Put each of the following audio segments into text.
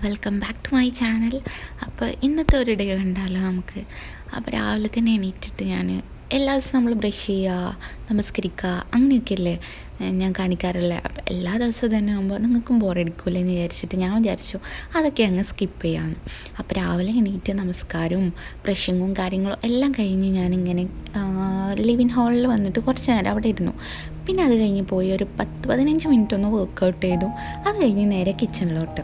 Welcome back to my channel. അപ്പോൾ ഇന്നത്തെ ഒരു ഡേ കണ്ടാലോ നമുക്ക്. അപ്പോൾ രാവിലെ തന്നെ എണീറ്റിട്ട് ഞാൻ എല്ലാ ദിവസവും നമ്മൾ ബ്രഷ് ചെയ്യുക, നമസ്കരിക്കുക, അങ്ങനെയൊക്കെയല്ലേ ഞാൻ കാണിക്കാറില്ല. അപ്പോൾ എല്ലാ ദിവസവും തന്നെ ആകുമ്പോൾ നിങ്ങൾക്കും ബോറടിക്കൂലേ എന്ന് വിചാരിച്ചിട്ട് ഞാൻ വിചാരിച്ചു അതൊക്കെ അങ്ങ് സ്കിപ്പ് ചെയ്യാമെന്ന്. അപ്പോൾ രാവിലെ എണീറ്റ് നമസ്കാരവും ബ്രഷിങ്ങും കാര്യങ്ങളും എല്ലാം കഴിഞ്ഞ് ഞാനിങ്ങനെ ലിവിങ് ഹാളിൽ വന്നിട്ട് കുറച്ച് നേരം അവിടെ ഇരുന്നു. പിന്നെ അത് കഴിഞ്ഞ് പോയി ഒരു 10-15 മിനിറ്റ് ഒന്ന് വർക്കൗട്ട് ചെയ്തു. അത് കഴിഞ്ഞ് നേരെ കിച്ചണിലോട്ട്.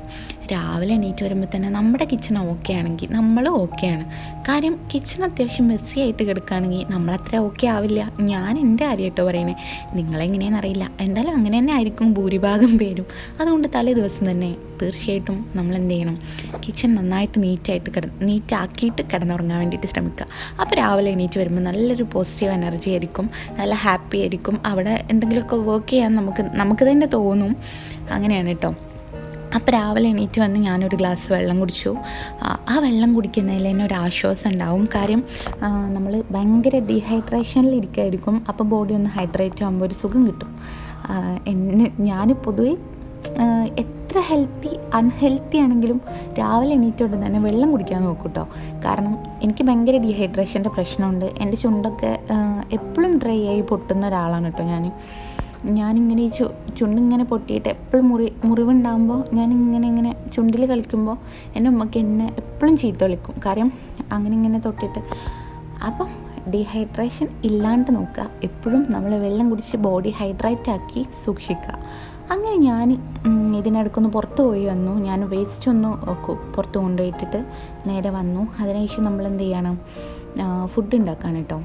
രാവിലെ എണീറ്റ് വരുമ്പോൾ തന്നെ നമ്മുടെ കിച്ചൺ ഓക്കെ ആണെങ്കിൽ നമ്മൾ ഓക്കെയാണ്. കാര്യം കിച്ചൺ അത്യാവശ്യം മെസ്സി ആയിട്ട് കിടക്കുകയാണെങ്കിൽ നമ്മളത്ര ഓക്കെ ആവില്ല. ഞാൻ എൻ്റെ കാര്യമായിട്ടോ പറയണേ, നിങ്ങളെങ്ങനെയാണെന്ന് അറിയില്ല. എന്തായാലും അങ്ങനെ തന്നെ ആയിരിക്കും ഭൂരിഭാഗം പേരും. അതുകൊണ്ട് തലേ ദിവസം തന്നെ തീർച്ചയായിട്ടും നമ്മൾ എന്ത് ചെയ്യണം, കിച്ചൺ നന്നായിട്ട് നീറ്റാക്കിയിട്ട് കിടന്നുറങ്ങാൻ വേണ്ടിയിട്ട് ശ്രമിക്കുക. അപ്പോൾ രാവിലെ എണീറ്റ് വരുമ്പോൾ നല്ലൊരു പോസിറ്റീവ് എനർജി ആയിരിക്കും, നല്ല ഹാപ്പി ആയിരിക്കും. അവിടെ എന്തെങ്കിലുമൊക്കെ വർക്ക് ചെയ്യാൻ നമുക്ക് തന്നെ തോന്നും. അങ്ങനെയാണ് കേട്ടോ. അപ്പോൾ രാവിലെ എണീറ്റ് വന്ന് ഞാനൊരു ഗ്ലാസ് വെള്ളം കുടിച്ചു. ആ വെള്ളം കുടിക്കുന്നതിൽ തന്നെ ഒരു ആശ്വാസം ഉണ്ടാവും. കാര്യം നമ്മൾ ഭയങ്കര ഡീഹൈഡ്രേഷനിൽ ഇരിക്കുമായിരിക്കും. അപ്പോൾ ബോഡി ഒന്ന് ഹൈഡ്രേറ്റ് ആകുമ്പോൾ ഒരു സുഖം കിട്ടും. ഞാൻ പൊതുവേ എത്ര അൺഹെൽത്തി ആണെങ്കിലും രാവിലെ എണീറ്റോണ്ട് തന്നെ വെള്ളം കുടിക്കാൻ നോക്കും കേട്ടോ. കാരണം എനിക്ക് ഭയങ്കര ഡീഹൈഡ്രേഷൻ്റെ പ്രശ്നമുണ്ട്. എൻ്റെ ചുണ്ടൊക്കെ എപ്പോഴും ഡ്രൈ ആയി പൊട്ടുന്ന ഒരാളാണ് കേട്ടോ ഞാനിങ്ങനെ ഈ ചുണ്ടിങ്ങനെ പൊട്ടിയിട്ട് എപ്പോഴും മുറിവുണ്ടാകുമ്പോൾ ഞാനിങ്ങനെ ചുണ്ടിൽ കളിക്കുമ്പോൾ എൻ്റെ ഉമ്മക്ക് എന്നെ എപ്പോഴും ചീത്ത വിളിക്കും. കാര്യം അങ്ങനെ തൊട്ടിട്ട്. അപ്പം ഡീഹൈഡ്രേഷൻ ഇല്ലാണ്ട് നോക്കുക. എപ്പോഴും നമ്മൾ വെള്ളം കുടിച്ച് ബോഡി ഹൈഡ്രേറ്റ് ആക്കി സൂക്ഷിക്കുക. അങ്ങനെ ഞാൻ ഇതിനിടയ്ക്കൊന്ന് പുറത്ത് പോയി വന്നു. ഞാൻ വേസ്റ്റ് ഒന്ന് പുറത്ത് കൊണ്ടുപോയിട്ടിട്ട് നേരെ വന്നു. അതിനുശേഷം നമ്മൾ എന്ത് ചെയ്യണം, ഫുഡ് ഉണ്ടാക്കാൻ കേട്ടോ.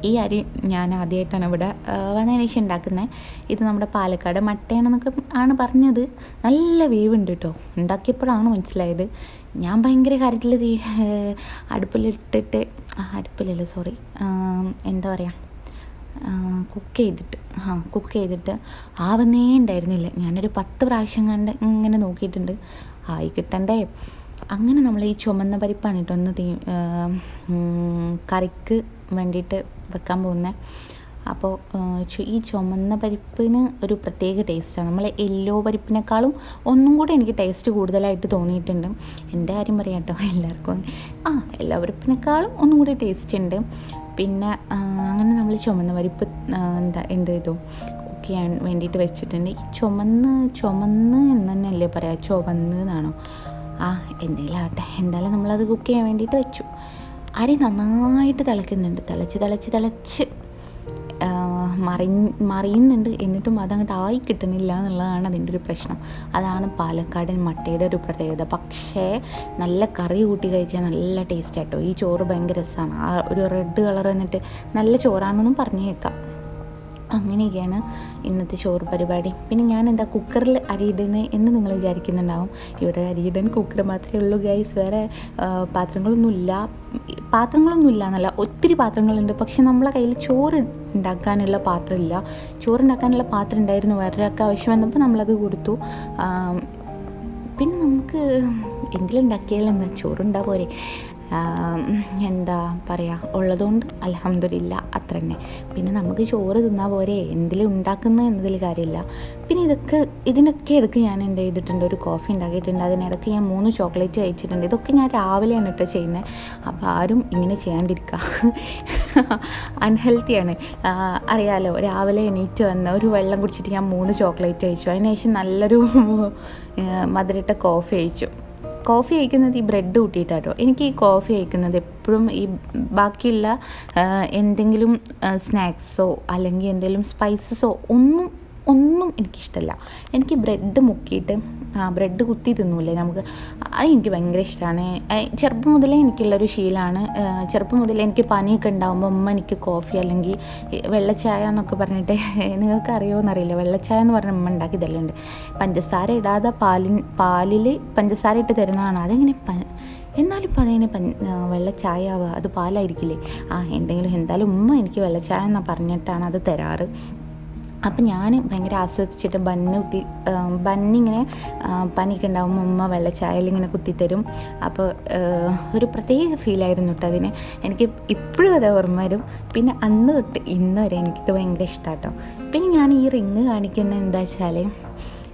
ഈ അരി ഞാൻ ആദ്യമായിട്ടാണ് ഇവിടെ വന്നതിന് ശേഷം ഉണ്ടാക്കുന്നത്. ഇത് നമ്മുടെ പാലക്കാട് മട്ടയാണെന്നൊക്കെ ആണ് പറഞ്ഞത്. നല്ല വേവുണ്ട് കേട്ടോ. ഉണ്ടാക്കിയപ്പോഴാണ് മനസ്സിലായത്. ഞാൻ ഭയങ്കര കാര്യത്തിൽ എന്താ പറയുക, കുക്ക് ചെയ്തിട്ട് ആവുന്നേ ഉണ്ടായിരുന്നില്ല. ഞാനൊരു 10 പ്രാവശ്യം കണ്ട് ഇങ്ങനെ നോക്കിയിട്ടുണ്ട്, ആയി കിട്ടണ്ടേ. അങ്ങനെ നമ്മൾ ഈ ചുമന്ന പരിപ്പാണ് കേട്ടോ ഒന്ന് കറിക്ക് വേണ്ടിയിട്ട് വെക്കാൻ പോകുന്നത്. അപ്പോൾ ഈ ചുമന്ന പരിപ്പിന് ഒരു പ്രത്യേക ടേസ്റ്റാണ്. നമ്മൾ യെല്ലോ പരിപ്പിനേക്കാളും ഒന്നും കൂടെ എനിക്ക് ടേസ്റ്റ് കൂടുതലായിട്ട് തോന്നിയിട്ടുണ്ട്. എൻ്റെ കാര്യം പറയാം കേട്ടോ, എല്ലാവർക്കും യെല്ലോ പരിപ്പിനേക്കാളും ഒന്നും കൂടി ടേസ്റ്റ് ഉണ്ട്. പിന്നെ അങ്ങനെ നമ്മൾ ചുമന്ന പരിപ്പ് എന്ത് ചെയ്തു, കുക്ക് ചെയ്യാൻ വേണ്ടിയിട്ട് വെച്ചിട്ടുണ്ട്. ഈ ചുമന്ന് എന്ന് തന്നെയല്ലേ പറയാം, ചുവന്ന് എന്നാണോ, എന്തെങ്കിലും ആട്ടെ. എന്തായാലും നമ്മളത് കുക്ക് ചെയ്യാൻ വേണ്ടിയിട്ട് വെച്ചു. അരി നന്നായിട്ട് തിളയ്ക്കുന്നുണ്ട്. തിളച്ച് മറിയുന്നുണ്ട്. എന്നിട്ടും അതങ്ങോട്ട് ആയി കിട്ടണില്ല എന്നുള്ളതാണ് അതിൻ്റെ ഒരു പ്രശ്നം. അതാണ് പാലക്കാടൻ മട്ടയുടെ ഒരു പ്രത്യേകത. പക്ഷേ നല്ല കറി കൂട്ടി കഴിക്കാൻ നല്ല ടേസ്റ്റ് ആട്ടോ. ഈ ചോറ് ഭയങ്കര രസമാണ്. ആ ഒരു റെഡ് കളർ വന്നിട്ട് നല്ല ചോറാണെന്നും പറഞ്ഞു കേൾക്കാം. അങ്ങനെയൊക്കെയാണ് ഇന്നത്തെ ചോറ് പരിപാടി. പിന്നെ ഞാൻ എന്താ കുക്കറിൽ അരിയിടുന്നത് എന്ന് നിങ്ങൾ വിചാരിക്കുന്നുണ്ടാവും. ഇവിടെ അരിയിടാൻ കുക്കർ മാത്രമേ ഉള്ളൂ ഗൈസ്. വേറെ പാത്രങ്ങളൊന്നുമില്ല എന്നല്ല, ഒത്തിരി പാത്രങ്ങളുണ്ട്. പക്ഷെ നമ്മളെ കയ്യിൽ ചോറ് ഉണ്ടാക്കാനുള്ള പാത്രമില്ല. ചോറുണ്ടാക്കാനുള്ള പാത്രം ഉണ്ടായിരുന്നു, വേറൊരാൾക്ക് ആവശ്യം വന്നപ്പോൾ നമ്മളത് കൊടുത്തു. പിന്നെ നമുക്ക് എന്തെങ്കിലും ഉണ്ടാക്കിയാലും എന്താ, ചോറുണ്ടാ പോരെ. എന്താ പറയുക, ഉള്ളതുകൊണ്ട് അൽഹംദുലില്ല അത്ര തന്നെ. പിന്നെ നമുക്ക് ചോറ് തിന്നാൽ പോരെ, എന്തെങ്കിലും ഉണ്ടാക്കുന്നത് എന്നതിൽ കാര്യമില്ല. പിന്നെ ഇതിനൊക്കെ ഇടയ്ക്ക് ഞാൻ എന്ത് ചെയ്തിട്ടുണ്ട്, ഒരു കോഫി ഉണ്ടാക്കിയിട്ടുണ്ട്. അതിനിടയ്ക്ക് ഞാൻ 3 ചോക്ലേറ്റ് കഴിച്ചിട്ടുണ്ട്. ഇതൊക്കെ ഞാൻ രാവിലെയാണ് കേട്ടോ ചെയ്യുന്നത്. അപ്പോൾ ആരും ഇങ്ങനെ ചെയ്യാണ്ടിരിക്കുക, അൺഹെൽത്തിയാണ്. അറിയാലോ, രാവിലെ എണീറ്റ് വന്ന് ഒരു വെള്ളം കുടിച്ചിട്ട് ഞാൻ 3 ചോക്ലേറ്റ് കഴിച്ചു. അതിനുശേഷം നല്ലൊരു മധുരട്ട കോഫി കഴിച്ചു. കോഫി കഴിക്കുന്നത് ഈ ബ്രെഡ് കൂട്ടിയിട്ടാട്ടോ. എനിക്ക് ഈ കോഫി കഴിക്കുന്നത് എപ്പോഴും ഈ ബാക്കിയുള്ള എന്തെങ്കിലും സ്നാക്സോ അല്ലെങ്കിൽ എന്തെങ്കിലും സ്പൈസസോ ഒന്നും എനിക്കിഷ്ടമല്ല. എനിക്ക് ബ്രെഡ് മുക്കിയിട്ട് ബ്രെഡ് കുത്തി തിന്നൂല്ലേ നമുക്ക്, അത് എനിക്ക് ഭയങ്കര ഇഷ്ടമാണ്. ചെറുപ്പം മുതലേ എനിക്കുള്ളൊരു ശീലമാണ്. ചെറുപ്പം മുതലേ എനിക്ക് പനിയൊക്കെ ഉണ്ടാകുമ്പോൾ ഉമ്മ എനിക്ക് കോഫി അല്ലെങ്കിൽ വെള്ളച്ചായ എന്നൊക്കെ പറഞ്ഞിട്ട്, നിങ്ങൾക്ക് അറിയുമോയെന്നറിയില്ല, വെള്ളച്ചായ എന്ന് പറഞ്ഞ ഉമ്മ ഉണ്ടാക്കി തരലുണ്ട്. പഞ്ചസാര ഇടാതെ പാലിൽ പഞ്ചസാര ഇട്ട് തരുന്നതാണ്. അതെങ്ങനെ എന്നാലും ഇപ്പോൾ അതിന് വെള്ളച്ചായ ആവുക, അത് പാലായിരിക്കില്ലേ. എന്തായാലും ഉമ്മ എനിക്ക് വെള്ളച്ചായ എന്നാണ് പറഞ്ഞിട്ടാണ് അത് തരാറ്. അപ്പം ഞാൻ ഭയങ്കര ആസ്വദിച്ചിട്ട് ബന്നിങ്ങനെ പനിയൊക്കെ ഉണ്ടാകുമ്പോൾ ഉമ്മ വെള്ളച്ചായയിൽ ഇങ്ങനെ കുത്തിത്തരും. അപ്പോൾ ഒരു പ്രത്യേക ഫീലായിരുന്നു കേട്ടോ അതിന്. എനിക്ക് ഇപ്പോഴും അത് ഓർമ്മ വരും. പിന്നെ അന്ന് തൊട്ട് ഇന്ന് വരെ എനിക്കിത് ഭയങ്കര ഇഷ്ടമാണ് കേട്ടോ. പിന്നെ ഞാൻ ഈ റിങ് കാണിക്കുന്നത് എന്താ വെച്ചാൽ,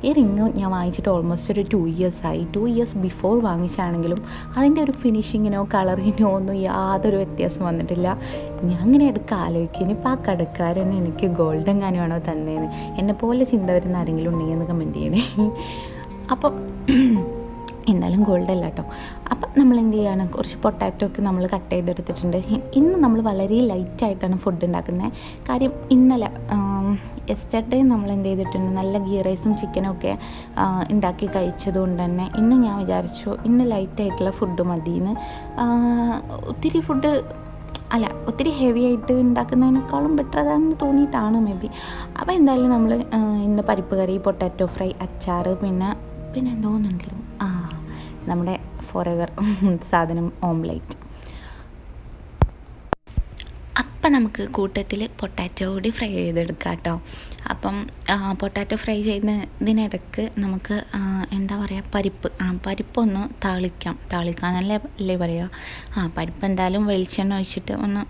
ഈ റിങ് ഞാൻ വാങ്ങിച്ചിട്ട് ഓൾമോസ്റ്റ് ഒരു 2 years ആയി. 2 years ബിഫോർ വാങ്ങിച്ചാണെങ്കിലും അതിൻ്റെ ഒരു ഫിനിഷിങ്ങിനോ കളറിനോ ഒന്നും യാതൊരു വ്യത്യാസം വന്നിട്ടില്ല. ഞാൻ അങ്ങനെ എടുക്കുക ആലോചിക്കും, ഇനിയിപ്പോൾ ആ കടക്കാരൻ എനിക്ക് ഗോൾഡൻ കാനുവാണോ തന്നേന്ന്. എന്നെപ്പോലെ ചിന്ത വരുന്ന ആരെങ്കിലും ഉണ്ടെങ്കിൽ ഒന്ന് കമൻറ്റ് ചെയ്യണേ. അപ്പം എന്നാലും ഗോൾഡല്ല കേട്ടോ. അപ്പം നമ്മൾ എന്ത് ചെയ്യാണ്, കുറച്ച് പൊട്ടാറ്റോ ഒക്കെ നമ്മൾ കട്ട് ചെയ്തെടുത്തിട്ടുണ്ട്. ഇന്ന് നമ്മൾ വളരെ ലൈറ്റായിട്ടാണ് ഫുഡ് ഉണ്ടാക്കുന്നത്. കാര്യം ഇന്നലെ യെസ്റ്റർഡേ നമ്മൾ എന്ത് ചെയ്തിട്ടുണ്ട്, നല്ല ഗീ റൈസും ചിക്കനും ഒക്കെ ഉണ്ടാക്കി കഴിച്ചത് കൊണ്ട് തന്നെ ഇന്ന് ഞാൻ വിചാരിച്ചു ഇന്ന് ലൈറ്റായിട്ടുള്ള ഫുഡ് മതിയെന്ന്. ഒത്തിരി ഹെവി ആയിട്ട് ഉണ്ടാക്കുന്നതിനേക്കാളും ബെറ്റർ അതാണെന്ന് തോന്നിയിട്ടാണ് മേ ബി. അപ്പോൾ എന്തായാലും നമ്മൾ ഇന്ന് പരിപ്പ് കറി, പൊട്ടാറ്റോ ഫ്രൈ, അച്ചാർ, പിന്നെ എന്തോന്നുണ്ടല്ലോ നമ്മുടെ ഫോറെവർ സാധനം ഓംലേറ്റ്. അപ്പം നമുക്ക് കൂട്ടത്തിൽ പൊട്ടാറ്റോ കൂടി ഫ്രൈ ചെയ്തെടുക്കാം കേട്ടോ. അപ്പം പൊട്ടാറ്റോ ഫ്രൈ ചെയ്യുന്നതിനിടയ്ക്ക് നമുക്ക് എന്താ പറയുക, പരിപ്പൊന്ന് താളിക്കാന്നല്ലേ പറയുക. പരിപ്പ് എന്തായാലും വെളിച്ചെണ്ണ ഒഴിച്ചിട്ട് ഒന്ന്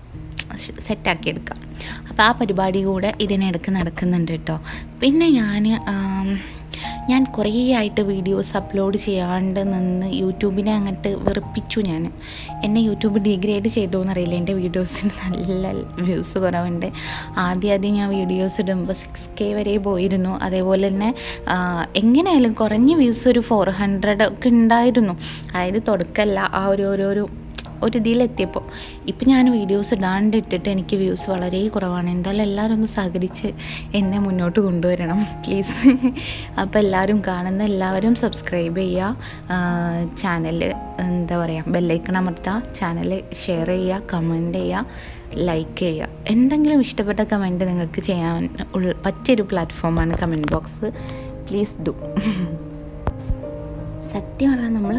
സെറ്റാക്കി എടുക്കാം. അപ്പോൾ ആ പരിപാടി കൂടെ ഇതിനിടയ്ക്ക് നടക്കുന്നുണ്ട് കേട്ടോ. പിന്നെ ഞാൻ കുറേ ആയിട്ട് വീഡിയോസ് അപ്ലോഡ് ചെയ്യാണ്ട് നിന്ന് യൂട്യൂബിനെ അങ്ങോട്ട് വെറുപ്പിച്ചു. എന്നെ യൂട്യൂബ് ഡീഗ്രേഡ് ചെയ്തോന്നറിയില്ല. എൻ്റെ വീഡിയോസിന് നല്ല വ്യൂസ് കുറവുണ്ട്. ആദ്യം ഞാൻ വീഡിയോസ് ഇടുമ്പോൾ 6K വരെ പോയിരുന്നു. അതേപോലെ തന്നെ എങ്ങനെയായാലും കുറഞ്ഞ വ്യൂസ് ഒരു 400 ഒക്കെ ഉണ്ടായിരുന്നു. അതായത് തുടക്കമല്ല, ആ ഒരു ഇതിലെത്തിയപ്പോൾ. ഇപ്പം ഞാൻ വീഡിയോസ് ഇട്ടിട്ട് എനിക്ക് വ്യൂസ് വളരെ കുറവാണ്. എന്തായാലും എല്ലാവരും ഒന്ന് സഹകരിച്ച് എന്നെ മുന്നോട്ട് കൊണ്ടുവരണം പ്ലീസ്. അപ്പോൾ എല്ലാവരും കാണുന്ന എല്ലാവരും സബ്സ്ക്രൈബ് ചെയ്യുക, ചാനൽ എന്താ പറയുക ബെല്ലൈക്കൺ അമർത്തുക, ചാനൽ ഷെയർ ചെയ്യുക, കമൻറ്റ് ചെയ്യുക, ലൈക്ക് ചെയ്യുക. എന്തെങ്കിലും ഇഷ്ടപ്പെട്ട കമൻറ്റ് നിങ്ങൾക്ക് ചെയ്യാൻ പറ്റിയൊരു പ്ലാറ്റ്ഫോമാണ് കമൻറ്റ് ബോക്സ്. Please do. സത്യം പറഞ്ഞാൽ നമ്മൾ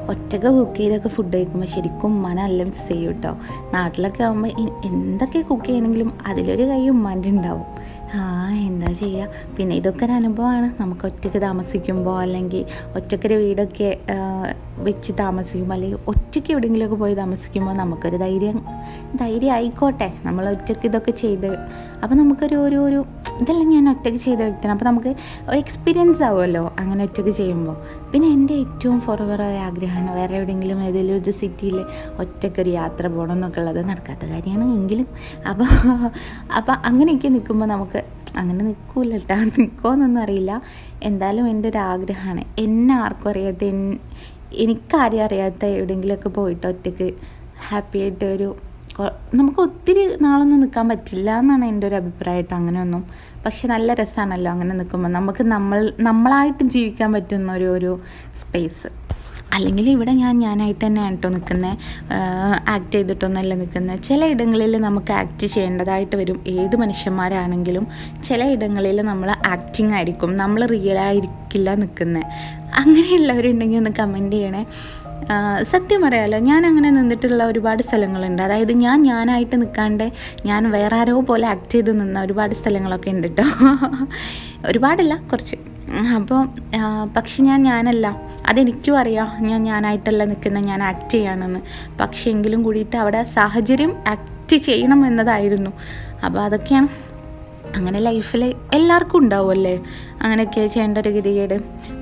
ഒറ്റയ്ക്ക് കുക്ക് ചെയ്തൊക്കെ ഫുഡ് കഴിക്കുമ്പോൾ ശരിക്കും ഉമ്മാനെ നല്ല മിസ് ചെയ്യും കേട്ടോ. നാട്ടിലൊക്കെ ആകുമ്പോൾ എന്തൊക്കെ കുക്ക് ചെയ്യണമെങ്കിലും അതിലൊരു കൈ ഉമ്മാൻ്റെ ഉണ്ടാവും. എന്താ ചെയ്യുക. പിന്നെ ഇതൊക്കെ ഒരു അനുഭവമാണ്. നമുക്ക് ഒറ്റയ്ക്ക് താമസിക്കുമ്പോൾ, അല്ലെങ്കിൽ ഒറ്റയ്ക്കൊരു വീടൊക്കെ വെച്ച് താമസിക്കുമ്പോൾ, അല്ലെങ്കിൽ ഒറ്റയ്ക്ക് എവിടെയെങ്കിലുമൊക്കെ പോയി താമസിക്കുമ്പോൾ നമുക്കൊരു ധൈര്യം ആയിക്കോട്ടെ, നമ്മൾ ഒറ്റയ്ക്ക് ഇതൊക്കെ ചെയ്ത്. അപ്പോൾ നമുക്കൊരു ഇതെല്ലാം ഞാൻ ഒറ്റയ്ക്ക് ചെയ്ത വ്യക്തിയാണ്. അപ്പോൾ നമുക്ക് ഒരു എക്സ്പീരിയൻസ് ആവുമല്ലോ അങ്ങനെ ഒറ്റയ്ക്ക് ചെയ്യുമ്പോൾ. പിന്നെ എൻ്റെ ഏറ്റവും ഫോർവർ ഒരു ആഗ്രഹമാണ് വേറെ എവിടെയെങ്കിലും ഏതെങ്കിലും ഒരു സിറ്റിയിൽ ഒറ്റയ്ക്കൊരു യാത്ര പോകണം എന്നൊക്കെ ഉള്ളത്. നടക്കാത്ത കാര്യമാണ് എങ്കിലും. അപ്പോൾ അങ്ങനെയൊക്കെ നിൽക്കുമ്പോൾ നമുക്ക് അങ്ങനെ നിൽക്കില്ല കേട്ടോ, നിൽക്കുമോയെന്നൊന്നും അറിയില്ല. എന്തായാലും എൻ്റെ ഒരു ആഗ്രഹമാണ്. എന്നെ ആർക്കും അറിയാത്ത, എനിക്കാരും അറിയാത്ത എവിടെയെങ്കിലുമൊക്കെ പോയിട്ട് ഒറ്റയ്ക്ക് ഹാപ്പി ആയിട്ട് നമുക്ക് ഒത്തിരി നാളൊന്നും നിൽക്കാൻ പറ്റില്ല എന്നാണ് എൻ്റെ ഒരു അഭിപ്രായമായിട്ട്. അങ്ങനെയൊന്നും. പക്ഷെ നല്ല രസമാണല്ലോ അങ്ങനെ നിൽക്കുമ്പോൾ. നമുക്ക് നമ്മളായിട്ട് ജീവിക്കാൻ പറ്റുന്ന ഒരു സ്പേസ്. അല്ലെങ്കിൽ ഇവിടെ ഞാനായിട്ട് തന്നെയാണ് കേട്ടോ നിൽക്കുന്നത്, ആക്ട് ചെയ്തിട്ടൊന്നുമല്ല നിൽക്കുന്നത്. ചില ഇടങ്ങളിൽ നമുക്ക് ആക്ട് ചെയ്യേണ്ടതായിട്ട് വരും. ഏത് മനുഷ്യന്മാരാണെങ്കിലും ചില ഇടങ്ങളിൽ നമ്മൾ ആക്ടിങ് ആയിരിക്കും, നമ്മൾ റിയലായിരിക്കില്ല നിൽക്കുന്നത്. അങ്ങനെയുള്ളവരുണ്ടെങ്കിൽ ഒന്ന് കമൻറ്റ് ചെയ്യണേ. സത്യം പറയാമല്ലോ, ഞാൻ അങ്ങനെ നിന്നിട്ടുള്ള ഒരുപാട് സ്ഥലങ്ങളുണ്ട്. അതായത് ഞാനായിട്ട് നിൽക്കാണ്ട് ഞാൻ വേറെ ആരോ പോലെ ആക്ട് ചെയ്ത് നിന്ന ഒരുപാട് സ്ഥലങ്ങളൊക്കെ ഉണ്ട് കേട്ടോ. ഒരുപാടല്ല, കുറച്ച്. അപ്പോൾ പക്ഷെ ഞാനല്ല, അതെനിക്കും അറിയാം ഞാനായിട്ടല്ല നിൽക്കുന്നത്, ഞാൻ ആക്ട് ചെയ്യാണെന്ന്. പക്ഷേ എങ്കിലും കൂടിയിട്ട് അവിടെ സാഹചര്യം ആക്ട് ചെയ്യണം എന്നതായിരുന്നു. അപ്പോൾ അതൊക്കെയാണ്. അങ്ങനെ ലൈഫിൽ എല്ലാവർക്കും ഉണ്ടാവുമല്ലേ അങ്ങനെയൊക്കെ ചെയ്യേണ്ട ഒരു ഗതികേട്.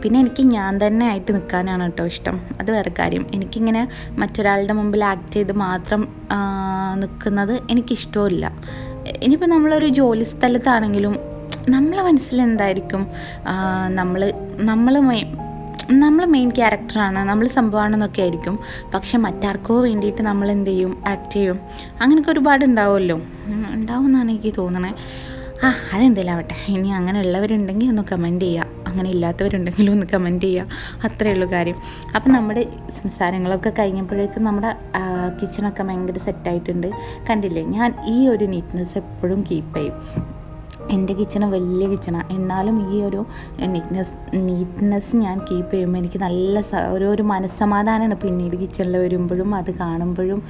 പിന്നെ എനിക്ക് ഞാൻ തന്നെ ആയിട്ട് നിൽക്കാനാണ് കേട്ടോ ഇഷ്ടം. അത് വേറെ കാര്യം. എനിക്കിങ്ങനെ മറ്റൊരാളുടെ മുമ്പിൽ ആക്ട് ചെയ്ത് മാത്രം നിൽക്കുന്നത് എനിക്കിഷ്ടമില്ല. ഇനിയിപ്പോൾ നമ്മളൊരു ജോലി സ്ഥലത്താണെങ്കിലും നമ്മളെ മനസ്സിൽ എന്തായിരിക്കും, നമ്മൾ മെയിൻ ക്യാരക്ടറാണ്, നമ്മൾ സംഭവമാണെന്നൊക്കെ ആയിരിക്കും. പക്ഷെ മറ്റാർക്കോ വേണ്ടിയിട്ട് നമ്മൾ എന്ത് ചെയ്യും, ആക്ട് ചെയ്യും. അങ്ങനെയൊക്കെ ഒരുപാട് ഉണ്ടാവുമെന്നാണ് എനിക്ക് തോന്നണേ. അതെന്തെങ്കിലും ആവട്ടെ. ഇനി അങ്ങനെ ഉള്ളവരുണ്ടെങ്കിൽ ഒന്ന് കമൻറ്റ് ചെയ്യുക, അങ്ങനെ ഇല്ലാത്തവരുണ്ടെങ്കിലും ഒന്ന് കമൻറ്റ് ചെയ്യുക. അത്രയേ ഉള്ളൂ കാര്യം. അപ്പം നമ്മുടെ സംസാരങ്ങളൊക്കെ കഴിഞ്ഞപ്പോഴേക്കും നമ്മുടെ കിച്ചണൊക്കെ ഭയങ്കര സെറ്റായിട്ടുണ്ട്. കണ്ടില്ലേ, ഞാൻ ഈ ഒരു നീറ്റ്നെസ് എപ്പോഴും കീപ്പ് ചെയ്യും. എൻ്റെ കിച്ചണ് വലിയ കിച്ചണാണ്, എന്നാലും ഈ ഒരു നീറ്റ്നെസ് ഞാൻ കീപ്പ് ചെയ്യുമ്പോൾ എനിക്ക് നല്ല ഒരു മനസ്സമാധാനമാണ്. പിന്നീട് കിച്ചണിൽ വരുമ്പോഴും അത് കാണുമ്പോഴും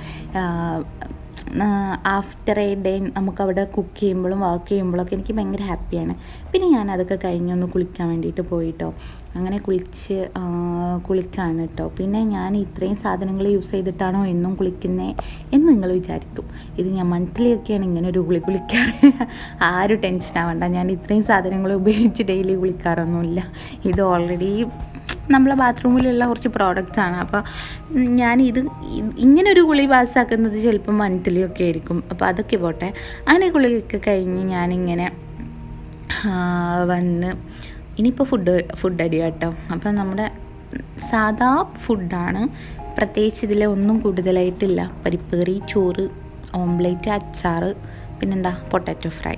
ആഫ്റ്റർ എ ഡേ നമുക്കവിടെ കുക്ക് ചെയ്യുമ്പോഴും വർക്ക് ചെയ്യുമ്പോഴൊക്കെ എനിക്ക് ഭയങ്കര ഹാപ്പിയാണ്. പിന്നെ ഞാൻ അതൊക്കെ കഴിഞ്ഞൊന്ന് കുളിക്കാൻ വേണ്ടിയിട്ട് പോയിട്ടോ. അങ്ങനെ കുളിക്കാണ് കേട്ടോ. പിന്നെ ഞാൻ ഇത്രയും സാധനങ്ങൾ യൂസ് ചെയ്തിട്ടാണോ എന്നും കുളിക്കുന്നത് എന്ന് നിങ്ങൾ വിചാരിക്കും. ഇത് ഞാൻ മന്ത്ലി ഒക്കെയാണ് ഇങ്ങനെ ഒരു കുളിക്കാറ്. ആരും ടെൻഷൻ ആവണ്ട, ഞാൻ ഇത്രയും സാധനങ്ങൾ ഉപയോഗിച്ച് ഡെയിലി കുളിക്കാറൊന്നുമില്ല. ഇത് ഓൾറെഡി നമ്മളെ ബാത്റൂമിലുള്ള കുറച്ച് പ്രോഡക്റ്റ്സാണ്. അപ്പോൾ ഇങ്ങനൊരു കുളി പാസ്സാക്കുന്നത് ചിലപ്പോൾ മന്ത്ലി ഒക്കെ ആയിരിക്കും. അപ്പോൾ അതൊക്കെ പോട്ടെ. അങ്ങനെ കുളിയൊക്കെ കഴിഞ്ഞ് ഞാനിങ്ങനെ വന്ന് ഇനിയിപ്പോൾ ഫുഡ് അടി കേട്ടോ. അപ്പം നമ്മുടെ സാധാ ഫുഡാണ്, പ്രത്യേകിച്ച് ഇതിലൊന്നും കൂടുതലായിട്ടില്ല. പരിപ്പ് കറി, ചോറ്, ഓംലേറ്റ്, അച്ചാർ, പിന്നെന്താ പൊട്ടാറ്റോ ഫ്രൈ.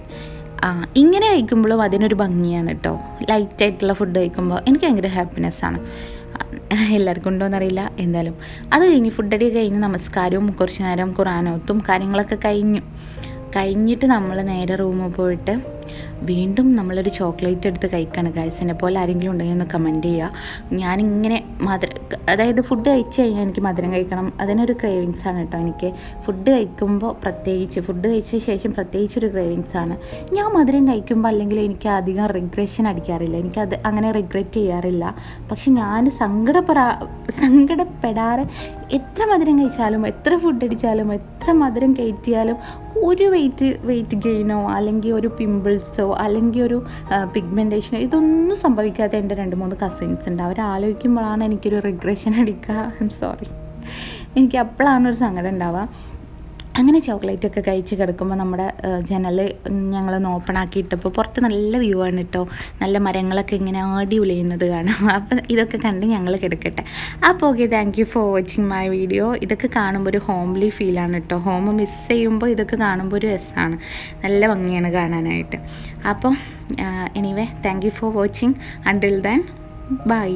ഇങ്ങനെ കഴിക്കുമ്പോഴും അതിനൊരു ഭംഗിയാണ് കേട്ടോ. ലൈറ്റായിട്ടുള്ള ഫുഡ് കഴിക്കുമ്പോൾ എനിക്ക് ഭയങ്കര ഹാപ്പിനെസ്സാണ്. എല്ലാവർക്കും ഉണ്ടോയെന്നറിയില്ല. എന്തായാലും അത് കഴിഞ്ഞ് ഫുഡടി കഴിഞ്ഞ് നമസ്കാരവും കുറച്ച് നേരം ഖുർആനോത്തും കാര്യങ്ങളൊക്കെ കഴിഞ്ഞിട്ട് നമ്മൾ നേരെ റൂമിൽ പോയിട്ട് വീണ്ടും നമ്മളൊരു ചോക്ലേറ്റ് എടുത്ത് കഴിക്കാണ് ഗൈസ്. എന്നെ പോലെ ആരെങ്കിലും ഉണ്ടെങ്കിൽ ഒന്ന് കമൻറ്റ് ചെയ്യുക. ഞാനിങ്ങനെ അതായത് ഫുഡ് കഴിച്ച് കഴിഞ്ഞാൽ എനിക്ക് മധുരം കഴിക്കണം, അതിനൊരു ക്രേവിങ്സാണ് കേട്ടോ എനിക്ക്. ഫുഡ് കഴിച്ച ശേഷം പ്രത്യേകിച്ചൊരു ക്രേവിങ്സാണ്. ഞാൻ മധുരം കഴിക്കുമ്പോൾ അല്ലെങ്കിൽ എനിക്ക് അധികം റിഗ്രഷൻ അടിക്കാറില്ല, എനിക്കത് അങ്ങനെ റിഗ്രറ്റ് ചെയ്യാറില്ല. പക്ഷെ ഞാൻ സങ്കടപ്പെടാറ് എത്ര മധുരം കഴിച്ചാലും, എത്ര ഫുഡ് അടിച്ചാലും, എത്ര മധുരം കയറ്റിയാലും ഒരു വെയിറ്റ് ഗെയിനോ അല്ലെങ്കിൽ ഒരു പിമ്പിൾസോ അല്ലെങ്കിൽ ഒരു പിഗ്മെൻറ്റേഷനോ ഇതൊന്നും സംഭവിക്കാത്ത എൻ്റെ 2-3 കസിൻസ് ഉണ്ട്. അവരാലോചിക്കുമ്പോഴാണ് എനിക്കൊരു റിഗ്രഷൻ അടിക്കുക. I am sorry. എനിക്ക് അപ്പോഴാണ് ഒരു സങ്കടം ഉണ്ടാവുക. അങ്ങനെ ചോക്ലേറ്റൊക്കെ കഴിച്ച് കിടക്കുമ്പോൾ നമ്മുടെ ജനൽ ഞങ്ങളൊന്ന് ഓപ്പൺ ആക്കിയിട്ടപ്പോൾ പുറത്ത് നല്ല വ്യൂ ആണ് കേട്ടോ. നല്ല മരങ്ങളൊക്കെ ഇങ്ങനെ ആടി ഉലയുന്നത് കാണാം. അപ്പം ഇതൊക്കെ കണ്ട് ഞങ്ങൾ കിടക്കട്ടെ. അപ്പോൾ okay, thank you for watching my video. ഇതൊക്കെ കാണുമ്പോൾ ഒരു ഹോംലി ഫീലാണ് കേട്ടോ. ഹോം മിസ് ചെയ്യുമ്പോൾ ഇതൊക്കെ കാണുമ്പോൾ ഒരു രസമാണ്, നല്ല ഭംഗിയാണ് കാണാനായിട്ട്. അപ്പോൾ anyway, thank you for watching. Until then bye.